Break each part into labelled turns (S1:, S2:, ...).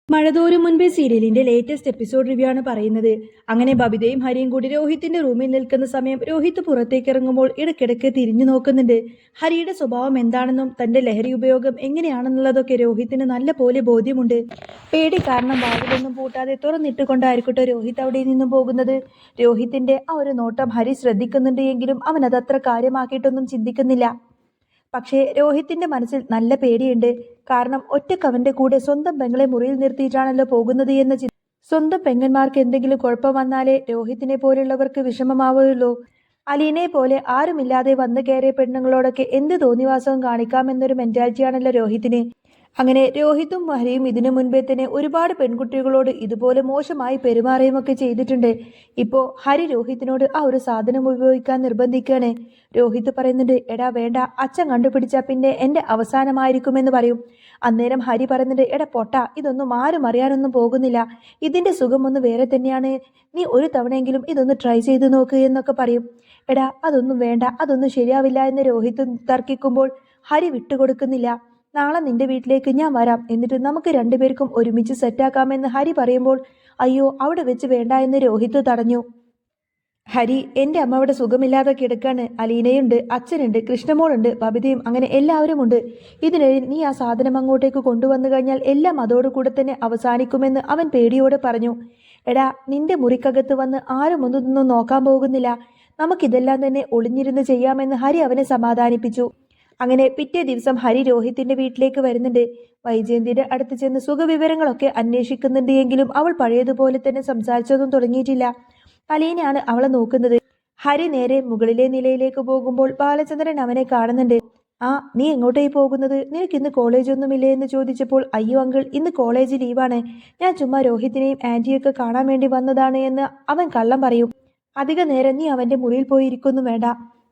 S1: മഴതോരും മുൻപേ സീരിയലിന്റെ latest episode review ആണ് പറയുന്നത്. അങ്ങനെ ബബിതയും ഹരിയും കൂടി രോഹിത്തിന്റെ റൂമിൽ നിൽക്കുന്ന സമയം രോഹിത് പുറത്തേക്ക് ഇറങ്ങുമ്പോൾ ഇടയ്ക്കിടയ്ക്ക് തിരിഞ്ഞു നോക്കുന്നുണ്ട്. ഹരിയുടെ സ്വഭാവം എന്താണെന്നും തന്റെ ലഹരി ഉപയോഗം എങ്ങനെയാണെന്നുള്ളതൊക്കെ രോഹിത്തിന് നല്ല പോലെ ബോധ്യമുണ്ട്. പേടി കാരണം വാതിലൊന്നും പൂട്ടാതെ തുറന്നിട്ടുകൊണ്ടായിരിക്കട്ടെ രോഹിത് അവിടെ നിന്നും പോകുന്നത്. രോഹിത്തിന്റെ ആ ഒരു നോട്ടം ഹരി ശ്രദ്ധിക്കുന്നുണ്ട് എങ്കിലും അവൻ അതത്ര കാര്യമാക്കിയിട്ടൊന്നും ചിന്തിക്കുന്നില്ല. പക്ഷേ രോഹിത്തിന്റെ മനസ്സിൽ നല്ല പേടിയുണ്ട്. കാരണം ഒറ്റക്കവന്റെ കൂടെ സ്വന്തം പെങ്ങളെ മുറിയിൽ നിർത്തിയിട്ടാണല്ലോ പോകുന്നത് എന്ന സ്വന്തം പെങ്ങന്മാർക്ക് എന്തെങ്കിലും കുഴപ്പം വന്നാലേ രോഹിത്തിനെ പോലുള്ളവർക്ക് വിഷമമാവുകയുള്ളൂ. അലീനെ പോലെ ആരുമില്ലാതെ വന്നു കയറിയ പെണ്ണുങ്ങളോടൊക്കെ എന്ത് തോന്നിവാസവും കാണിക്കാമെന്നൊരു മെന്റാലിറ്റിയാണല്ലോ രോഹിത്തിന്. അങ്ങനെ രോഹിത്തും ഹരിയും ഇതിനു മുൻപേ തന്നെ ഒരുപാട് പെൺകുട്ടികളോട് ഇതുപോലെ മോശമായി പെരുമാറുകയുമൊക്കെ ചെയ്തിട്ടുണ്ട്. ഇപ്പോൾ ഹരി രോഹിത്തിനോട് ആ ഒരു സാധനം ഉപയോഗിക്കാൻ നിർബന്ധിക്കുകയാണ്. രോഹിത് പറയുന്നുണ്ട്, എടാ വേണ്ട, അച്ഛൻ കണ്ടുപിടിച്ചാൽ പിന്നെ എൻ്റെ അവസാനമായിരിക്കുമെന്ന് പറയും. അന്നേരം ഹരി പറയുന്നുണ്ട്, എടാ പൊട്ട, ഇതൊന്നും ആരും അറിയാനൊന്നും പോകുന്നില്ല, ഇതിൻ്റെ സുഖം ഒന്ന് വേറെ തന്നെയാണ്, നീ ഒരു തവണയെങ്കിലും ഇതൊന്ന് ട്രൈ ചെയ്ത് നോക്ക് എന്നൊക്കെ പറയും. എടാ അതൊന്നും വേണ്ട, അതൊന്നും ശരിയാവില്ല എന്ന് രോഹിത് തർക്കിക്കുമ്പോൾ ഹരി വിട്ടുകൊടുക്കുന്നില്ല. നാളെ നിന്റെ വീട്ടിലേക്ക് ഞാൻ വരാം, എന്നിട്ട് നമുക്ക് രണ്ടുപേർക്കും ഒരുമിച്ച് സെറ്റാക്കാമെന്ന് ഹരി പറയുമ്പോൾ അയ്യോ അവിടെ വെച്ച് വേണ്ട എന്ന് രോഹിത് തടഞ്ഞു. ഹരി, എൻ്റെ അമ്മ അവിടെ സുഖമില്ലാതെ കിടക്കാണ്, അലീനയുണ്ട്, അച്ഛനുണ്ട്, കൃഷ്ണമോളുണ്ട്, ബബിതയും, അങ്ങനെ എല്ലാവരും ഉണ്ട്. ഇതിനിടയിൽ നീ ആ സാധനം അങ്ങോട്ടേക്ക് കൊണ്ടുവന്നു കഴിഞ്ഞാൽ എല്ലാം അതോടുകൂടെ തന്നെ അവസാനിക്കുമെന്ന് അവൻ പേടിയോടെ പറഞ്ഞു. എടാ നിന്റെ മുറിക്കകത്ത് വന്ന് ആരും ഒന്നും നോക്കാൻ പോകുന്നില്ല, നമുക്കിതെല്ലാം തന്നെ ഒളിഞ്ഞിരുന്ന് ചെയ്യാമെന്ന് ഹരി അവനെ സമാധാനിപ്പിച്ചു. അങ്ങനെ പിറ്റേ ദിവസം ഹരി രോഹിത്തിന്റെ വീട്ടിലേക്ക് വരുന്നുണ്ട്. വൈജയന്തിയുടെ അടുത്ത് ചെന്ന് സുഖവിവരങ്ങളൊക്കെ അന്വേഷിക്കുന്നുണ്ട് എങ്കിലും അവൾ പഴയതുപോലെ തന്നെ സംസാരിച്ചതും തുടങ്ങിയിട്ടില്ല. അലീനയാണ് അവളെ നോക്കുന്നത്. ഹരി നേരെ മുകളിലെ നിലയിലേക്ക് പോകുമ്പോൾ ബാലചന്ദ്രൻ അവനെ കാണുന്നുണ്ട്. ആ നീ എങ്ങോട്ടേക്ക് പോകുന്നത്, നിനക്ക് ഇന്ന് കോളേജ് ഒന്നുമില്ലേ എന്ന് ചോദിച്ചപ്പോൾ അയ്യോ അങ്കിൾ, ഇന്ന് കോളേജ് ലീവാണ്, ഞാൻ ചുമ്മാ രോഹിത്തിനെയും ആന്റിയൊക്കെ കാണാൻ വേണ്ടി വന്നതാണ് എന്ന് അവൻ കള്ളം പറയും. അധിക നേരം നീ അവന്റെ മുറിയിൽ പോയി ഇരിക്കൊന്നും വേണ്ട,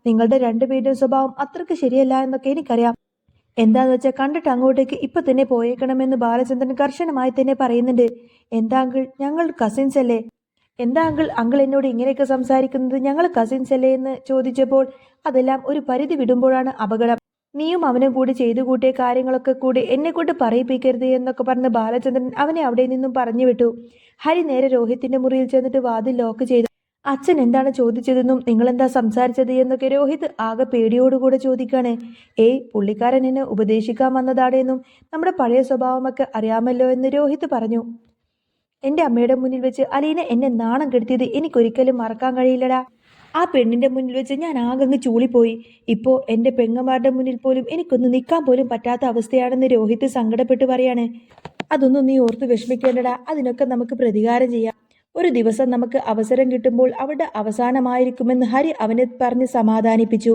S1: നിങ്ങളുടെ രണ്ടുപേരുടെയും സ്വഭാവം അത്രയ്ക്ക് ശരിയല്ല എന്നൊക്കെ എനിക്കറിയാം. എന്താന്ന് വെച്ചാൽ കണ്ടിട്ട് അങ്ങോട്ടേക്ക് ഇപ്പൊ തന്നെ പോയേക്കണമെന്ന് ബാലചന്ദ്രൻ കർശനമായി തന്നെ പറയുന്നുണ്ട്. എന്താ അങ്കിൾ, ഞങ്ങൾ കസിൻസ് അല്ലേ? എന്താ അങ്കിൾ, അങ്കിൾ എന്നോട് ഇങ്ങനെയൊക്കെ സംസാരിക്കുന്നത്, ഞങ്ങൾ കസിൻസ് അല്ലേ എന്ന് ചോദിച്ചപ്പോൾ അതെല്ലാം ഒരു പരിധി വിടുമ്പോഴാണ് അപകടം. നീയും അവനും കൂടി ചെയ്തു കൂട്ടിയ കാര്യങ്ങളൊക്കെ കൂടി എന്നെ കൊണ്ട് പറയിപ്പിക്കരുത് എന്നൊക്കെ പറഞ്ഞ് ബാലചന്ദ്രൻ അവനെ അവിടെ നിന്നും പറഞ്ഞു വിട്ടു. ഹരി നേരെ രോഹിത്തിന്റെ മുറിയിൽ ചെന്നിട്ട് വാതിൽ ലോക്ക് ചെയ്തു. അച്ഛൻ എന്താണ് ചോദിച്ചതെന്നും നിങ്ങളെന്താ സംസാരിച്ചത് എന്നൊക്കെ രോഹിത് ആകെ പേടിയോടുകൂടെ ചോദിക്കാണ്. പുള്ളിക്കാരൻ എന്നെ ഉപദേശിക്കാൻ വന്നതാണ് എന്നും നമ്മുടെ പഴയ സ്വഭാവമൊക്കെ അറിയാമല്ലോ എന്ന് രോഹിത് പറഞ്ഞു. എൻ്റെ അമ്മയുടെ മുന്നിൽ വെച്ച് അലീന എന്നെ നാണം കെടുത്തിയത് എനിക്കൊരിക്കലും മറക്കാൻ കഴിയില്ലടാ. ആ പെണ്ണിന്റെ മുന്നിൽ വെച്ച് ഞാൻ ആകങ്ങ് ചൂളിപ്പോയി. ഇപ്പോൾ എൻ്റെ പെങ്ങന്മാരുടെ മുന്നിൽ പോലും എനിക്കൊന്ന് നിൽക്കാൻ പോലും പറ്റാത്ത അവസ്ഥയാണെന്ന് രോഹിത് സങ്കടപ്പെട്ട് പറയാണ്. അതൊന്നും നീ ഓർത്ത് വിഷമിക്കേണ്ടടാ, അതിനൊക്കെ നമുക്ക് പ്രതികാരം ചെയ്യാം. ഒരു ദിവസം നമുക്ക് അവസരം കിട്ടുമ്പോൾ അവിടെ അവസാനമായിരിക്കുമെന്ന് ഹരി അവനെ പറഞ്ഞ് സമാധാനിപ്പിച്ചു.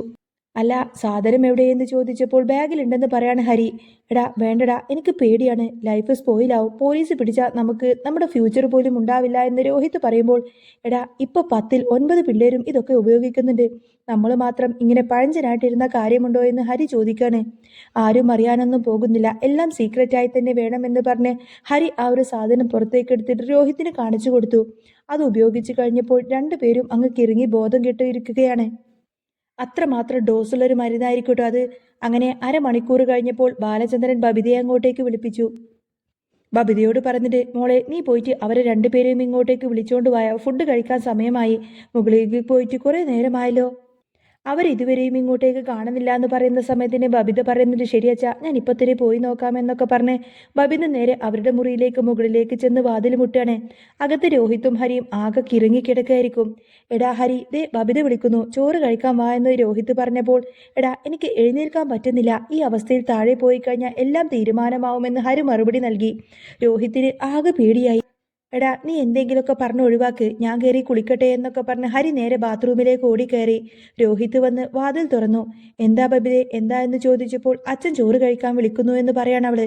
S1: അല്ല സാധനം എവിടെയെന്ന് ചോദിച്ചപ്പോൾ ബാഗിലുണ്ടെന്ന് പറയാണ് ഹരി. എടാ വേണ്ടടാ, എനിക്ക് പേടിയാണ്, ലൈഫ് സ്പോയിലാവും, പോലീസ് പിടിച്ചാൽ നമുക്ക് നമ്മുടെ ഫ്യൂച്ചർ പോലും ഉണ്ടാവില്ല എന്ന് രോഹിത് പറയുമ്പോൾ എടാ ഇപ്പൊ 10ൽ 9 പിള്ളേരും ഇതൊക്കെ ഉപയോഗിക്കുന്നുണ്ട്, നമ്മൾ മാത്രം ഇങ്ങനെ പഴഞ്ചനായിട്ടിരുന്ന കാര്യമുണ്ടോ എന്ന് ഹരി ചോദിക്കാണ്. ആരും അറിയാനൊന്നും പോകുന്നില്ല, എല്ലാം സീക്രറ്റായി തന്നെ വേണമെന്ന് പറഞ്ഞ് ഹരി ആ ഒരു സാധനം പുറത്തേക്കെടുത്തിട്ട് രോഹിത്തിന് കാണിച്ചു കൊടുത്തു. അത് ഉപയോഗിച്ചു കഴിഞ്ഞപ്പോൾ രണ്ടുപേരും അങ്ങ് കിറങ്ങി ബോധം കെട്ടിയിരിക്കുകയാണ്. അത്രമാത്രം ഡോസുള്ളൊരു മരുന്നായിരിക്കട്ടോ അത്. അങ്ങനെ അരമണിക്കൂർ കഴിഞ്ഞപ്പോൾ ബാലചന്ദ്രൻ ബബിതയെ അങ്ങോട്ടേക്ക് വിളിപ്പിച്ചു. ബബിതയോട് പറഞ്ഞിട്ട്, മോളെ നീ പോയിട്ട് അവരെ രണ്ടുപേരെയും ഇങ്ങോട്ടേക്ക് വിളിച്ചോണ്ട് പോയ, ഫുഡ് കഴിക്കാൻ സമയമായി, മുകളിലേക്ക് പോയിട്ട് കുറെ നേരമായല്ലോ, അവരിതുവരെയും ഇങ്ങോട്ടേക്ക് കാണുന്നില്ല എന്ന് പറയുന്ന സമയത്തിന് ബബിത പറയുന്നുണ്ട്, ശരിയച്ചാ ഞാൻ ഇപ്പൊ തന്നെ പോയി നോക്കാമെന്നൊക്കെ പറഞ്ഞ് ബബിത നേരെ അവരുടെ മുറിയിലേക്ക് മുകളിലേക്ക് ചെന്ന് വാതിൽ മുട്ടാണ്. അകത്ത് രോഹിത്തും ഹരിയും ആകെ കിറങ്ങിക്കിടക്കായിരിക്കും. എടാ ഹരി, ദേ ബബിത വിളിക്കുന്നു, ചോറ് കഴിക്കാൻ വാ എന്ന് രോഹിത്ത് പറഞ്ഞപ്പോൾ എടാ എനിക്ക് എഴുന്നേൽക്കാൻ പറ്റുന്നില്ല, ഈ അവസ്ഥയിൽ താഴെ പോയി കഴിഞ്ഞാൽ എല്ലാം തീരുമാനമാവുമെന്ന് ഹരി മറുപടി നൽകി. രോഹിത്തിന് ആകെ പേടിയായി. എടാ നീ എന്തെങ്കിലുമൊക്കെ പറഞ്ഞ് ഒഴിവാക്ക്, ഞാൻ കയറി കുളിക്കട്ടെ എന്നൊക്കെ പറഞ്ഞ് ഹരി നേരെ ബാത്റൂമിലേക്ക് ഓടിക്കയറി. രോഹിത് വന്ന് വാതിൽ തുറന്നു. എന്താ ബബിതേ, എന്താ എന്ന് ചോദിച്ചപ്പോൾ അച്ഛൻ ചോറ് കഴിക്കാൻ വിളിക്കുന്നു എന്ന് പറയാണ് അവള്.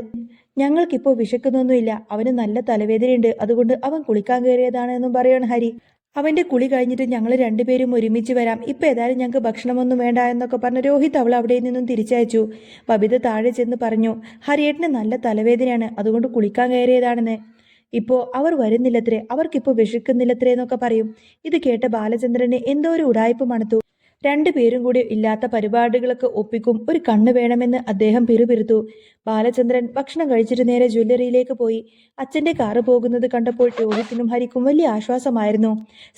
S1: ഞങ്ങൾക്കിപ്പോൾ വിശക്കുന്നൊന്നുമില്ല, അവന് നല്ല തലവേദനയുണ്ട്, അതുകൊണ്ട് അവൻ കുളിക്കാൻ കയറിയതാണ് എന്നും പറയാണ് ഹരി. അവന്റെ കുളി കഴിഞ്ഞിട്ട് ഞങ്ങൾ രണ്ടുപേരും ഒരുമിച്ച് വരാം, ഇപ്പൊ ഏതായാലും ഞങ്ങൾക്ക് ഭക്ഷണമൊന്നും വേണ്ട എന്നൊക്കെ പറഞ്ഞ് രോഹിത് അവൾ അവിടെ നിന്നും തിരിച്ചയച്ചു. ബബിത താഴെ ചെന്ന് പറഞ്ഞു, ഹരിയേട്ടന് നല്ല തലവേദനയാണ്, അതുകൊണ്ട് കുളിക്കാൻ കയറിയതാണെന്ന്. ഇപ്പോൾ അവർ വരുന്നില്ലത്രേ, അവർക്കിപ്പോൾ വിശക്കുന്നില്ലത്രേ എന്നൊക്കെ പറയും. ഇത് കേട്ട ബാലചന്ദ്രന് എന്തോ ഒരു ഉടായ്പ മണത്തു. രണ്ടുപേരും കൂടി ഇല്ലാത്ത പരിപാടികളൊക്കെ ഒപ്പിക്കും, ഒരു കണ്ണ് വേണമെന്ന് അദ്ദേഹം പിറുപിറുത്തു. ബാലചന്ദ്രൻ ഭക്ഷണം കഴിച്ചിട്ട് നേരെ ജ്വല്ലറിയിലേക്ക് പോയി. അച്ഛന്റെ കാറ് പോകുന്നത് കണ്ടപ്പോൾ രോഹിത്തിനും ഹരിക്കും വലിയ ആശ്വാസമായിരുന്നു.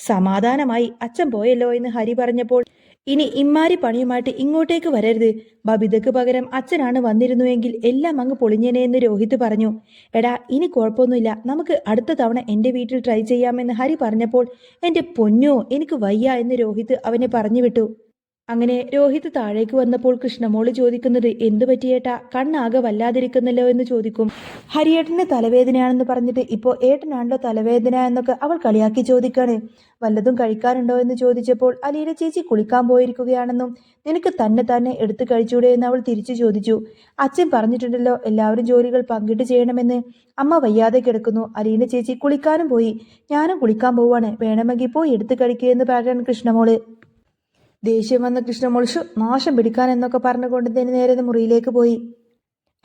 S1: സമാധാനമായി, അച്ഛൻ പോയല്ലോ എന്ന് ഹരി പറഞ്ഞപ്പോൾ ഇനി ഇമ്മാരി പണിയുമായിട്ട് ഇങ്ങോട്ടേക്ക് വരരുത്. ബബിതയ്ക്ക് പകരം അച്ഛനാണ് വന്നിരുന്നുവെങ്കിൽ എല്ലാം അങ്ങ് പൊളിഞ്ഞേനെ എന്ന് രോഹിത് പറഞ്ഞു. എടാ, ഇനി കുഴപ്പമൊന്നുമില്ല, നമുക്ക് അടുത്ത തവണ എൻ്റെ വീട്ടിൽ ട്രൈ ചെയ്യാമെന്ന് ഹരി പറഞ്ഞപ്പോൾ എൻ്റെ പൊന്നോ എനിക്ക് വയ്യ എന്ന് രോഹിത് അവനെ പറഞ്ഞു വിട്ടു. അങ്ങനെ രോഹിത് താഴേക്ക് വന്നപ്പോൾ കൃഷ്ണമോള് ചോദിക്കുന്നത്, എന്തു പറ്റിയേട്ടാ, കണ്ണാകെ വല്ലാതിരിക്കുന്നല്ലോ എന്ന് ചോദിക്കും. ഹരിയേട്ടന് തലവേദനയാണെന്ന് പറഞ്ഞിട്ട് ഇപ്പോൾ ഏട്ടനാണല്ലോ തലവേദന എന്നൊക്കെ അവൾ കളിയാക്കി ചോദിക്കാണ്. വല്ലതും കഴിക്കാനുണ്ടോ എന്ന് ചോദിച്ചപ്പോൾ അലീന ചേച്ചി കുളിക്കാൻ പോയിരിക്കുകയാണെന്നും നിനക്ക് തന്നെ എടുത്തു കഴിച്ചൂടെ എന്ന് അവൾ തിരിച്ചു ചോദിച്ചു. അച്ഛൻ പറഞ്ഞിട്ടുണ്ടല്ലോ എല്ലാവരും ജോലികൾ പങ്കിട്ട് ചെയ്യണമെന്ന്. അമ്മ വയ്യാതെ കിടക്കുന്നു, അലീന ചേച്ചി കുളിക്കാനും പോയി, ഞാനും കുളിക്കാൻ പോവാണ്, വേണമെങ്കിൽ പോയി എടുത്തു കഴിക്കുക എന്ന് പറയാൻ കൃഷ്ണമോള്. ദേഷ്യം വന്ന കൃഷ്ണമോൾ നാശം പിടിക്കാൻ എന്നൊക്കെ പറഞ്ഞുകൊണ്ട് തന്നെ നേരെ മുറിയിലേക്ക് പോയി.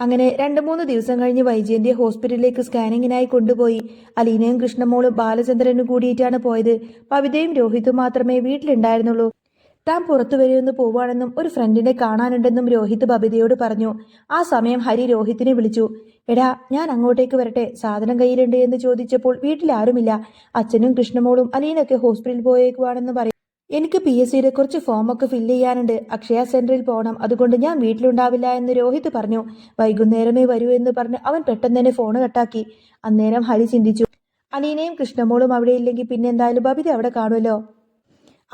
S1: അങ്ങനെ 2-3 ദിവസം കഴിഞ്ഞ് വൈജയന്തിയെ ഹോസ്പിറ്റലിലേക്ക് സ്കാനിങ്ങിനായി കൊണ്ടുപോയി. അലീനയും കൃഷ്ണമോളും ബാലചന്ദ്രനും കൂടിയിട്ടാണ് പോയത്. പവിതയും രോഹിതും മാത്രമേ വീട്ടിലുണ്ടായിരുന്നുള്ളൂ. താൻ പുറത്തു വരെയൊന്ന് പോവാണെന്നും ഒരു ഫ്രണ്ടിനെ കാണാനുണ്ടെന്നും രോഹിത് ബബിതയോട് പറഞ്ഞു. ആ സമയം ഹരി രോഹിത്തിനെ വിളിച്ചു. എടാ, ഞാൻ അങ്ങോട്ടേക്ക് വരട്ടെ, സാധനം കയ്യിലുണ്ട് എന്ന് ചോദിച്ചപ്പോൾ വീട്ടിൽ ആരുമില്ല, അച്ഛനും കൃഷ്ണമോളും അലീനൊക്കെ ഹോസ്പിറ്റലിൽ പോയേക്കുവാണെന്ന് പറയും. എനിക്ക് PSCയുടെ കുറച്ച് ഫോമൊക്കെ ഫില്ല് ചെയ്യാനുണ്ട്, അക്ഷയ സെന്ററിൽ പോകണം, അതുകൊണ്ട് ഞാൻ വീട്ടിലുണ്ടാവില്ല എന്ന് രോഹിത് പറഞ്ഞു. വൈകുന്നേരമേ വരൂ എന്ന് പറഞ്ഞ് അവൻ പെട്ടെന്ന് തന്നെ ഫോൺ കട്ടാക്കി. അന്നേരം ഹരി ചിന്തിച്ചു, അലീനയും കൃഷ്ണമോളും അവിടെ ഇല്ലെങ്കിൽ പിന്നെ എന്തായാലും ബബിത അവിടെ കാണുമല്ലോ.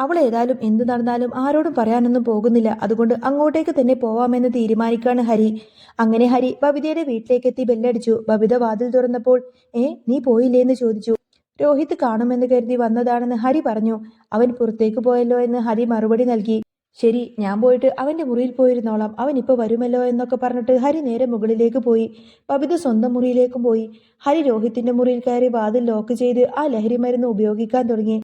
S1: അവൾ ഏതായാലും എന്തു നടന്നാലും ആരോടും പറയാനൊന്നും പോകുന്നില്ല, അതുകൊണ്ട് അങ്ങോട്ടേക്ക് തന്നെ പോവാമെന്ന് തീരുമാനിക്കാണ് ഹരി. അങ്ങനെ ഹരി ബബിതയുടെ വീട്ടിലേക്ക് എത്തി ബെല്ലടിച്ചു. ബബിത വാതിൽ തുറന്നപ്പോൾ നീ പോയില്ലേ എന്ന് ചോദിച്ചു. രോഹിത് കാണുമെന്ന് കരുതി വന്നതാണെന്ന് ഹരി പറഞ്ഞു. അവൻ പുറത്തേക്ക് പോയല്ലോ എന്ന് ഹരി മറുപടി നൽകി. ശരി, ഞാൻ പോയിട്ട് അവന്റെ മുറിയിൽ പോയിരുന്നോളാം, അവൻ ഇപ്പോൾ വരുമല്ലോ എന്നൊക്കെ പറഞ്ഞിട്ട് ഹരി നേരെ മുകളിലേക്ക് പോയി. ബബിത സ്വന്തം മുറിയിലേക്കും പോയി. ഹരി രോഹിത്തിന്റെ മുറിയിൽ കയറി വാതിൽ ലോക്ക് ചെയ്ത് ആ ലഹരി മരുന്ന് ഉപയോഗിക്കാൻ തുടങ്ങി.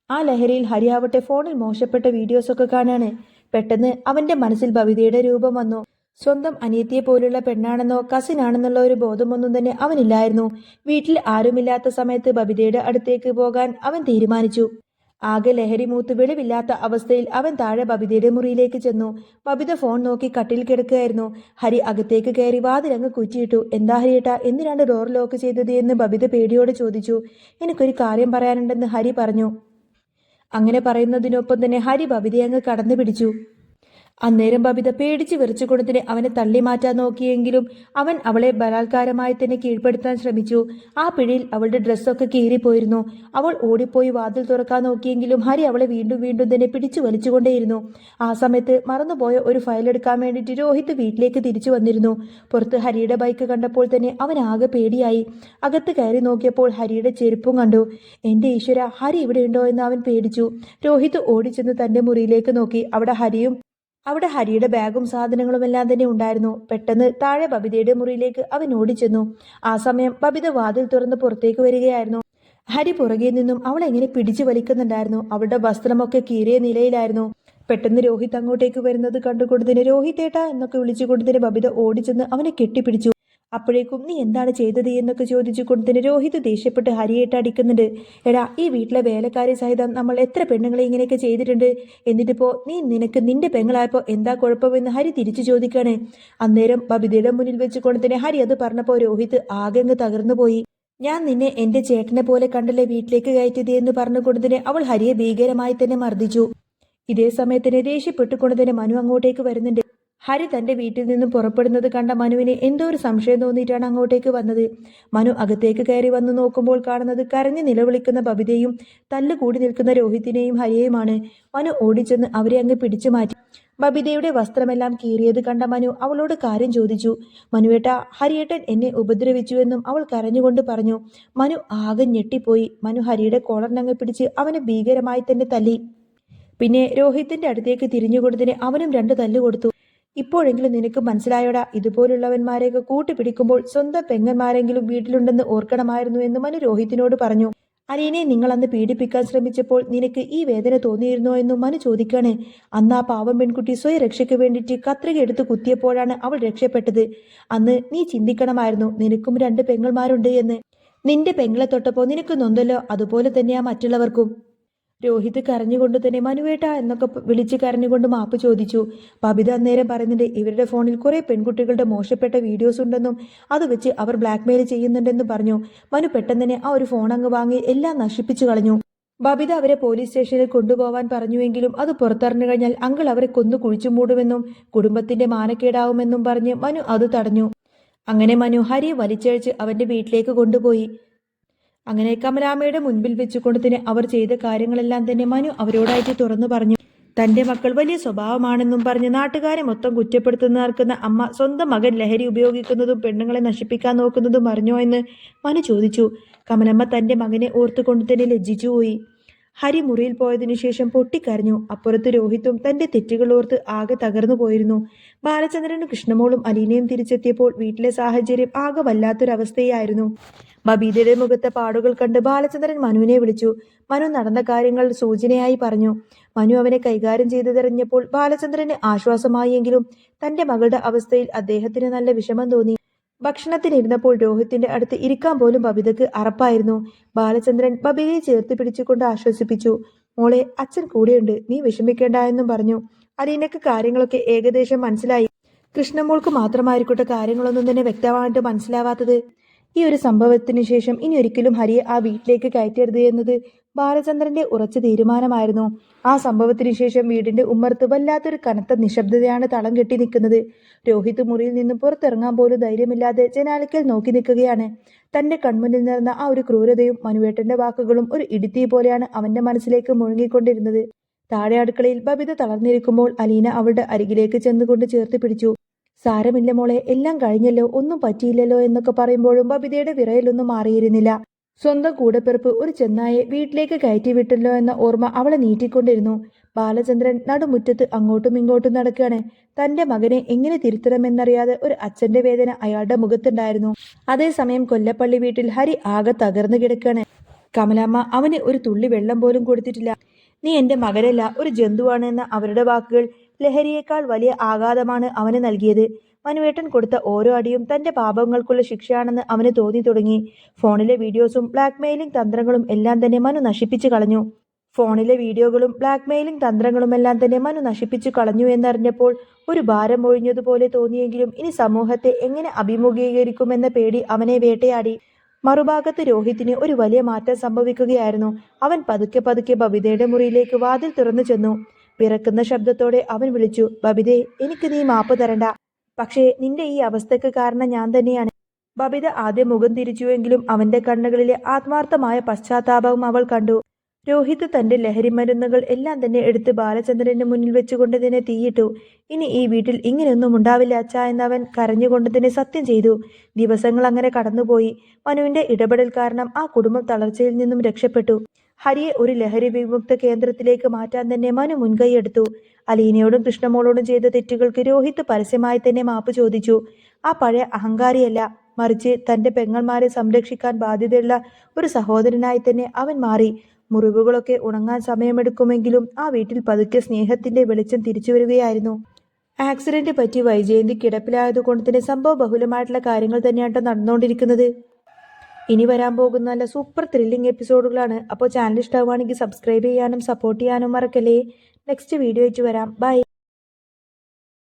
S1: ആ ലഹരിയിൽ ഹരി ആവട്ടെ ഫോണിൽ മോശപ്പെട്ട വീഡിയോസൊക്കെ കാണാണ്. പെട്ടെന്ന് അവന്റെ മനസ്സിൽ ബബിതയുടെ രൂപം വന്നു. സ്വന്തം അനിയത്തിയെ പോലുള്ള പെണ്ണാണെന്നോ കസിനാണെന്നുള്ള ഒരു ബോധമൊന്നും തന്നെ അവനില്ലായിരുന്നു. വീട്ടിൽ ആരുമില്ലാത്ത സമയത്ത് ബബിതയുടെ അടുത്തേക്ക് പോകാൻ അവൻ തീരുമാനിച്ചു. ആകെ ലഹരി മൂത്ത് വെളിവില്ലാത്ത അവസ്ഥയിൽ അവൻ താഴെ ബബിതയുടെ മുറിയിലേക്ക് ചെന്നു. ബബിത ഫോൺ നോക്കി കട്ടിൽ കിടക്കുകയായിരുന്നു. ഹരി അകത്തേക്ക് കയറി വാതിലങ്ങ് കുറ്റിയിട്ടു. എന്താ ഹരിയേട്ടാ, എന്തിനാണ് ഡോർ ലോക്ക് ചെയ്തത് എന്ന് ബബിത പേടിയോട് ചോദിച്ചു. എനിക്കൊരു കാര്യം പറയാനുണ്ടെന്ന് ഹരി പറഞ്ഞു. അങ്ങനെ പറയുന്നതിനൊപ്പം തന്നെ ഹരി ബബിതയെ അങ്ങ് കടന്നു പിടിച്ചു. അന്നേരം ബബിത പേടിച്ച് വിറച്ചുകൊണ്ടതിന് അവനെ തള്ളി മാറ്റാൻ നോക്കിയെങ്കിലും അവൻ അവളെ ബലാത്കാരമായി തന്നെ കീഴ്പ്പെടുത്താൻ ശ്രമിച്ചു. ആ പിടിയിൽ അവളുടെ ഡ്രസ്സൊക്കെ കീറിപ്പോയിരുന്നു. അവൾ ഓടിപ്പോയി വാതിൽ തുറക്കാൻ നോക്കിയെങ്കിലും ഹരി അവളെ വീണ്ടും വീണ്ടും തന്നെ പിടിച്ചു വലിച്ചുകൊണ്ടേയിരുന്നു. ആ സമയത്ത് മറന്നുപോയ ഒരു ഫയൽ എടുക്കാൻ വേണ്ടിയിട്ട് രോഹിത് വീട്ടിലേക്ക് തിരിച്ചു വന്നിരുന്നു. പുറത്ത് ഹരിയുടെ ബൈക്ക് കണ്ടപ്പോൾ തന്നെ അവൻ ആകെ പേടിയായി. അകത്ത് കയറി നോക്കിയപ്പോൾ ഹരിയുടെ ചെരുപ്പും കണ്ടു. എൻ്റെ ഈശ്വര, ഹരി ഇവിടെയുണ്ടോ എന്ന് അവൻ പേടിച്ചു. രോഹിത് ഓടിച്ചെന്ന് തൻ്റെ മുറിയിലേക്ക് നോക്കി. അവിടെ ഹരിയുടെ ബാഗും സാധനങ്ങളും എല്ലാം തന്നെ ഉണ്ടായിരുന്നു. പെട്ടെന്ന് താഴെ ബബിതയുടെ മുറിയിലേക്ക് അവൻ ഓടിച്ചെന്നു. ആ സമയം ബബിത വാതിൽ തുറന്ന് പുറത്തേക്ക് വരികയായിരുന്നു. ഹരി പുറകെ നിന്നും അവളെ എങ്ങനെ പിടിച്ചു വലിക്കുന്നുണ്ടായിരുന്നു. അവളുടെ വസ്ത്രമൊക്കെ കീറിയ നിലയിലായിരുന്നു. പെട്ടെന്ന് രോഹിത് അങ്ങോട്ടേക്ക് വരുന്നത് കണ്ടുകൊണ്ടതിന് രോഹിതേട്ടാ എന്നൊക്കെ വിളിച്ചുകൊണ്ടതിന് ബബിത ഓടിച്ചെന്ന് അവനെ കെട്ടിപ്പിടിച്ചു. അപ്പോഴേക്കും നീ എന്താണ് ചെയ്തത് എന്നൊക്കെ ചോദിച്ചുകൊണ്ട് തന്നെ രോഹിത് ദേഷ്യപ്പെട്ട് ഹരിയേട്ട് അടിക്കുന്നുണ്ട്. എടാ, ഈ വീട്ടിലെ വേലക്കാരി സഹിതം നമ്മൾ എത്ര പെണ്ണുങ്ങളെ ഇങ്ങനെയൊക്കെ ചെയ്തിട്ടുണ്ട്, എന്നിട്ടിപ്പോ നിനക്ക് നിന്റെ പെങ്ങളായപ്പോൾ എന്താ കുഴപ്പമെന്ന് ഹരി തിരിച്ചു ചോദിക്കാണ്. അന്നേരം ബബിതയുടെ മുന്നിൽ വെച്ചുകൊണ്ട് തന്നെ ഹരി അത് പറഞ്ഞപ്പോൾ രോഹിത് ആകെ അങ്ങ് തകർന്നു പോയി. ഞാൻ നിന്നെ എന്റെ ചേട്ടനെ പോലെ കണ്ടല്ലേ വീട്ടിലേക്ക് കയറ്റിയത് എന്ന് പറഞ്ഞുകൊണ്ട് തന്നെ അവൾ ഹരിയെ ഭീകരമായി തന്നെ മർദ്ദിച്ചു. ഇതേ സമയത്തിന് ദേഷ്യപ്പെട്ടുകൊണ്ട് തന്നെ മനു അങ്ങോട്ടേക്ക് വരുന്നുണ്ട്. ഹരി തന്റെ വീട്ടിൽ നിന്നും പുറപ്പെടുന്നത് കണ്ട മനുവിന് എന്തോ ഒരു സംശയം തോന്നിയിട്ടാണ് അങ്ങോട്ടേക്ക് വന്നത്. മനു അകത്തേക്ക് കയറി വന്നു നോക്കുമ്പോൾ കാണുന്നത് കരഞ്ഞു നിലവിളിക്കുന്ന ബബിതയും തല്ലുകൂടി നിൽക്കുന്ന രോഹിത്തിനെയും ഹരിയെയുമാണ്. മനു ഓടിച്ചെന്ന് അവരെ അങ്ങ് പിടിച്ചു മാറ്റി. ബബിതയുടെ വസ്ത്രമെല്ലാം കീറിയത് കണ്ട മനു അവളോട് കാര്യം ചോദിച്ചു. മനുവേട്ട, ഹരിയേട്ടൻ എന്നെ ഉപദ്രവിച്ചുവെന്നും അവൾ കരഞ്ഞുകൊണ്ട് പറഞ്ഞു. മനു ആകെ ഞെട്ടിപ്പോയി. മനു ഹരിയുടെ കോളറിനങ്ങ് പിടിച്ച് അവനെ ഭീകരമായി തന്നെ തല്ലി. പിന്നെ രോഹിത്തിന്റെ അടുത്തേക്ക് തിരിഞ്ഞുകൊണ്ടതിന് അവനും 2 തല്ല് കൊടുത്തു. ഇപ്പോഴെങ്കിലും നിനക്ക് മനസ്സിലായോടാ, ഇതുപോലുള്ളവന്മാരെയൊക്കെ കൂട്ടിപ്പിടിക്കുമ്പോൾ സ്വന്തം പെങ്ങന്മാരെങ്കിലും വീട്ടിലുണ്ടെന്ന് ഓർക്കണമായിരുന്നു എന്ന് മനു രോഹിത്തിനോട് പറഞ്ഞു. അലീനെ നിങ്ങൾ അന്ന് പീഡിപ്പിക്കാൻ ശ്രമിച്ചപ്പോൾ നിനക്ക് ഈ വേദന തോന്നിയിരുന്നോ എന്നും മനു ചോദിക്കാണ്. അന്ന് ആ പാവം പെൺകുട്ടി സ്വയരക്ഷയ്ക്ക് വേണ്ടിയിട്ട് കത്രിക എടുത്ത് കുത്തിയപ്പോഴാണ് അവൾ രക്ഷപ്പെട്ടത്. അന്ന് നീ ചിന്തിക്കണമായിരുന്നു നിനക്കും 2 പെങ്ങന്മാരുണ്ട് എന്ന്. നിന്റെ പെങ്ങളെ തൊട്ടപ്പോൾ നിനക്ക് നൊന്തല്ലോ, അതുപോലെ തന്നെയാ മറ്റുള്ളവർക്കും. രോഹിത് കരഞ്ഞുകൊണ്ട് തന്നെ മനുവേട്ട എന്നൊക്കെ വിളിച്ച് കരഞ്ഞുകൊണ്ട് മാപ്പ് ചോദിച്ചു. ബബിത അന്നേരം പറയുന്നുണ്ട് ഇവരുടെ ഫോണിൽ കുറെ പെൺകുട്ടികളുടെ മോശപ്പെട്ട വീഡിയോസ് ഉണ്ടെന്നും അത് വെച്ച് അവർ ബ്ലാക്ക്മെയിൽ ചെയ്യുന്നുണ്ടെന്നും പറഞ്ഞു. മനു പെട്ടെന്ന് തന്നെ ആ ഒരു ഫോൺ അങ്ങ് വാങ്ങി എല്ലാം നശിപ്പിച്ചു കളഞ്ഞു. ബബിത അവരെ പോലീസ് സ്റ്റേഷനിൽ കൊണ്ടുപോവാൻ പറഞ്ഞുവെങ്കിലും അത് പുറത്തറിഞ്ഞു കഴിഞ്ഞാൽ അങ്കിൾ അവരെ കൊന്നു കുഴിച്ചു മൂടുമെന്നും കുടുംബത്തിന്റെ മാനക്കേടാവുമെന്നും പറഞ്ഞ് മനു അത് തടഞ്ഞു. അങ്ങനെ മനു ഹരിയെ വലിച്ചഴിച്ച് അവന്റെ വീട്ടിലേക്ക് കൊണ്ടുപോയി. അങ്ങനെ കമലാമ്മയുടെ മുൻപിൽ വെച്ചുകൊണ്ട് തന്നെ അവർ ചെയ്ത കാര്യങ്ങളെല്ലാം തന്നെ മനു അവരോടായിട്ട് തുറന്നു പറഞ്ഞു. തന്റെ മക്കൾ വലിയ സ്വഭാവമാണെന്നും പറഞ്ഞ് നാട്ടുകാരെ മൊത്തം കുറ്റപ്പെടുത്തുന്ന നടക്കുന്ന അമ്മ സ്വന്തം മകൻ ലഹരി ഉപയോഗിക്കുന്നതും പെണ്ണുങ്ങളെ നശിപ്പിക്കാൻ നോക്കുന്നതും അറിഞ്ഞോ എന്ന് മനു ചോദിച്ചു. കമലമ്മ തന്റെ മകനെ ഓർത്തുകൊണ്ട് തന്നെ ലജ്ജിച്ചുപോയി. ഹരി മുറിയിൽ പോയതിനു ശേഷം പൊട്ടിക്കരഞ്ഞു. അപ്പുറത്ത് രോഹിത്തും തന്റെ തെറ്റുകൾ ഓർത്ത് ആകെ തകർന്നു പോയിരുന്നു. ബാലചന്ദ്രനും കൃഷ്ണമോളും അലീനയും തിരിച്ചെത്തിയപ്പോൾ വീട്ടിലെ സാഹചര്യം ആകെ വല്ലാത്തൊരവസ്ഥയായിരുന്നു. ബബീതയുടെ മുഖത്തെ പാടുകൾ കണ്ട് ബാലചന്ദ്രൻ മനുവിനെ വിളിച്ചു. മനു നടന്ന കാര്യങ്ങൾ സൂചനയായി പറഞ്ഞു. മനു അവനെ കൈകാര്യം ചെയ്തതെറിഞ്ഞപ്പോൾ ബാലചന്ദ്രന് ആശ്വാസമായെങ്കിലും തന്റെ മകളുടെ അവസ്ഥയിൽ അദ്ദേഹത്തിന് നല്ല വിഷമം തോന്നി. ഭക്ഷണത്തിനിരുന്നപ്പോൾ രോഹിത്തിന്റെ അടുത്ത് ഇരിക്കാൻ പോലും ബബിതയ്ക്ക് അറപ്പായിരുന്നു. ബാലചന്ദ്രൻ ബബിതയെ ചേർത്ത് പിടിച്ചുകൊണ്ട് ആശ്വസിപ്പിച്ചു. മോളെ, അച്ഛൻ കൂടെയുണ്ട്, നീ വിഷമിക്കേണ്ട എന്നും പറഞ്ഞു. അലീനക്ക് കാര്യങ്ങളൊക്കെ ഏകദേശം മനസ്സിലായി. കൃഷ്ണമോൾക്ക് മാത്രമായിരിക്കട്ടെ കാര്യങ്ങളൊന്നും തന്നെ വ്യക്തമായിട്ട് മനസ്സിലാവാത്തത്. ഈ ഒരു സംഭവത്തിന് ശേഷം ഇനി ഒരിക്കലും ഹരിയെ ആ വീട്ടിലേക്ക് കയറ്റരുത് എന്നത് ബാലചന്ദ്രന്റെ ഉറച്ച തീരുമാനമായിരുന്നു. ആ സംഭവത്തിന് ശേഷം വീടിന്റെ ഉമ്മർത്ത് വല്ലാത്തൊരു കനത്ത നിശബ്ദതയാണ് തളം കെട്ടി നിൽക്കുന്നത്. രോഹിത് മുറിയിൽ നിന്നും പുറത്തിറങ്ങാൻ പോലും ധൈര്യമില്ലാതെ ജനാലയ്ക്കൽ നോക്കി നിൽക്കുകയാണ്. തന്റെ കൺമുന്നിൽ നിറഞ്ഞ ആ ഒരു ക്രൂരതയും മനുവേട്ടന്റെ വാക്കുകളും ഒരു ഇടിത്തീ പോലെയാണ് അവന്റെ മനസ്സിലേക്ക് മുഴുങ്ങിക്കൊണ്ടിരുന്നത്. താഴെ അടുക്കളയിൽ ബബിത തളർന്നിരിക്കുമ്പോൾ അലീന അവളുടെ അരികിലേക്ക് ചെന്നുകൊണ്ട് ചേർത്ത് പിടിച്ചു. സാരമില്ല മോളെ, എല്ലാം കഴിഞ്ഞല്ലോ, ഒന്നും പറ്റിയില്ലല്ലോ എന്നൊക്കെ പറയുമ്പോഴും ബബിതയുടെ വിറയലൊന്നും മാറിയിരുന്നില്ല. സ്വന്തം കൂടപ്പിറപ്പ് ഒരു ചെന്നായെ വീട്ടിലേക്ക് കയറ്റി വിട്ടല്ലോ എന്ന ഓർമ്മ അവളെ നീട്ടിക്കൊണ്ടിരുന്നു. ബാലചന്ദ്രൻ നടുമുറ്റത്ത് അങ്ങോട്ടും ഇങ്ങോട്ടും നടക്കുകയാണ്. തന്റെ മകനെ എങ്ങനെ തിരുത്തണമെന്നറിയാതെ ഒരു അച്ഛന്റെ വേദന അയാളുടെ മുഖത്തുണ്ടായിരുന്നു. അതേസമയം കൊല്ലപ്പള്ളി വീട്ടിൽ ഹരി ആകെ തകർന്നു കിടക്കുകയാണ്. കമലാമ്മ അവന് ഒരു തുള്ളി വെള്ളം പോലും കൊടുത്തിട്ടില്ല. നീ എന്റെ മകനല്ല, ഒരു ജന്തുവാണ് എന്ന അവരുടെ വാക്കുകൾ ലഹരിയേക്കാൾ വലിയ ആഘാതമാണ് അവന് നൽകിയത്. മനുവേട്ടൻ കൊടുത്ത ഓരോ അടിയും തന്റെ പാപങ്ങൾക്കുള്ള ശിക്ഷയാണെന്ന് അവന് തോന്നി തുടങ്ങി. ഫോണിലെ വീഡിയോസും ബ്ലാക്ക്മെയിലിംഗ് തന്ത്രങ്ങളും എല്ലാം തന്നെ മനു നശിപ്പിച്ചു കളഞ്ഞു. എന്നറിഞ്ഞപ്പോൾ ഒരു ഭാരം ഒഴിഞ്ഞതുപോലെ തോന്നിയെങ്കിലും ഇനി സമൂഹത്തെ എങ്ങനെ അഭിമുഖീകരിക്കുമെന്ന പേടി അവനെ വേട്ടയാടി. മറുഭാഗത്ത് രോഹിത്തിന് ഒരു വലിയ മാറ്റം സംഭവിക്കുകയായിരുന്നു. അവൻ പതുക്കെ പതുക്കെ ബബിതയുടെ മുറിയിലേക്ക് വാതിൽ തുറന്നു ചെന്നു. വിറക്കുന്ന ശബ്ദത്തോടെ അവൻ വിളിച്ചു, ബബിതേ, എനിക്ക് നീ മാപ്പ് തരണ്ട. പക്ഷേ നിന്റെ ഈ അവസ്ഥയ്ക്ക് കാരണം ഞാൻ തന്നെയാണ്. ബബിത ആദ്യം മുഖം തിരിച്ചുവെങ്കിലും അവന്റെ കണ്ണുകളിലെ ആത്മാർത്ഥമായ പശ്ചാത്താപവും അവൾ കണ്ടു. രോഹിത് തന്റെ ലഹരി മരുന്നുകൾ എല്ലാം തന്നെ എടുത്ത് ബാലചന്ദ്രന്റെ മുന്നിൽ വെച്ചുകൊണ്ട് തന്നെ തീയിട്ടു. ഇനി ഈ വീട്ടിൽ ഇങ്ങനെയൊന്നും ഉണ്ടാവില്ല അച്ഛാ എന്നവൻ കരഞ്ഞുകൊണ്ട് തന്നെ സത്യം ചെയ്തു. ദിവസങ്ങൾ അങ്ങനെ കടന്നുപോയി. മനുവിന്റെ ഇടപെടൽ കാരണം ആ കുടുംബം തളർച്ചയിൽ നിന്നും രക്ഷപ്പെട്ടു. ഹരിയെ ഒരു ലഹരി വിമുക്ത കേന്ദ്രത്തിലേക്ക് മാറ്റാൻ തന്നെ മനു മുൻകൈയെടുത്തു. അലീനയോടും കൃഷ്ണമോളോടും ചെയ്ത തെറ്റുകൾക്ക് രോഹിത് പരസ്യമായി തന്നെ മാപ്പ് ചോദിച്ചു. ആ പഴയ അഹങ്കാരിയല്ല, മറിച്ച് തന്റെ പെങ്ങന്മാരെ സംരക്ഷിക്കാൻ ബാധ്യതയുള്ള ഒരു സഹോദരനായി തന്നെ അവൻ മാറി. മുറിവുകളൊക്കെ ഉണങ്ങാൻ സമയമെടുക്കുമെങ്കിലും ആ വീട്ടിൽ പതുക്കെ സ്നേഹത്തിന്റെ വെളിച്ചം തിരിച്ചു വരികയായിരുന്നു. ആക്സിഡന്റ് പറ്റി വൈജയന്തി കിടപ്പിലായതുകൊണ്ട് തന്നെ സംഭവ ബഹുലമായിട്ടുള്ള കാര്യങ്ങൾ തന്നെയാണ് നടന്നുകൊണ്ടിരിക്കുന്നത്. ഇനി വരാൻ പോകുന്ന നല്ല സൂപ്പർ ത്രില്ലിംഗ് എപ്പിസോഡുകളാണ്. അപ്പോൾ ചാനൽ ഇഷ്ടമാവുകയാണെങ്കിൽ സബ്സ്ക്രൈബ് ചെയ്യാനും സപ്പോർട്ട് ചെയ്യാനും മറക്കല്ലേ. നെക്സ്റ്റ് വീഡിയോ ആയിട്ട് വരാം. ബൈ.